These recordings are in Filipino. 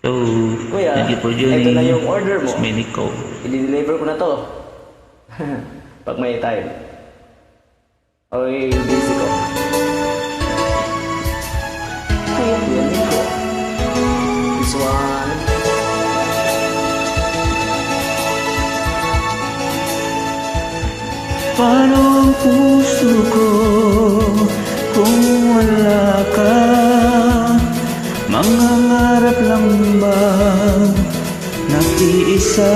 So, Kuya, thank you for ito joining na yung order mo. Smenico. I-deliver ko na to. Pag may time. Okay, busy ko. Kuya Nico. This one. Paano ang puso ko kung wala ka? Mangangarap lang ba nag-iisa?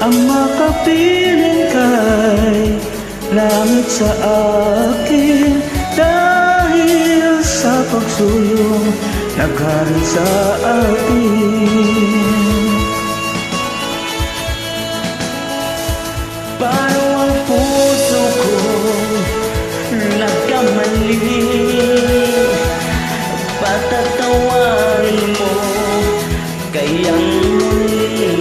Ang makapiling kay langit sa akin, dahil sa pagsuyong naghari sa atin. Paano ang puso ko nagkamali? Patatawarin mo kayang muli.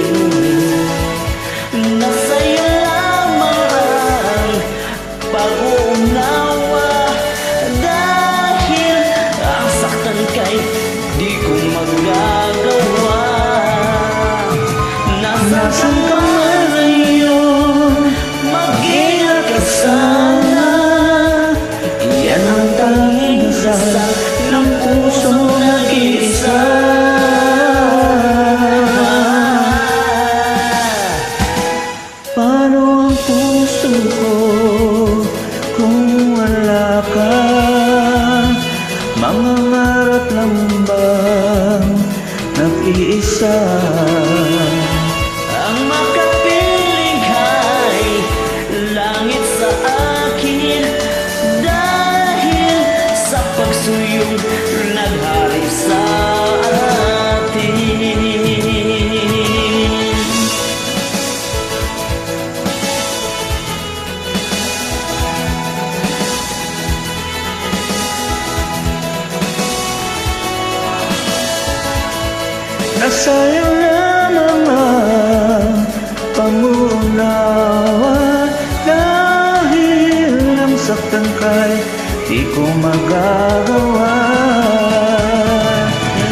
Nasa'yo lamang ang pag-uunawa, dahil ang saktan kay di ko magagawa. Nasaan ka ngayon? Mag-ingat ka sana. Yan ang tanging dasal ng puso nag-iisa. Paano ang puso ko kung wala ka? Mangangarap lang bang nag-iisa? Ang makapiling kay langit sa akin, dahil sa pagsuyong naghari sa atin. Nasa'yo lamang ang pangunawa, dahil ang saktan kay di ko magagawa.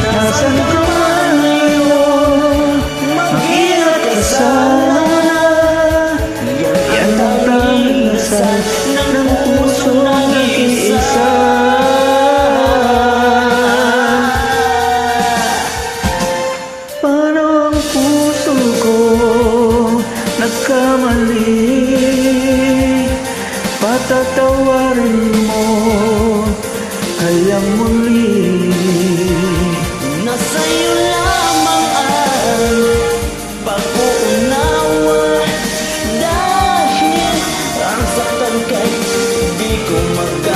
Nasaan ka ngayon? Mag-ingat ka sana. Yan ang tanging dasal ng puso nag-iisa. Paano ang puso ko nagkamali? Patatawarin mo kayang muli. Nasa'yo lamang ang pag-uunawa, dahil ang saktan kay di ko magagawa.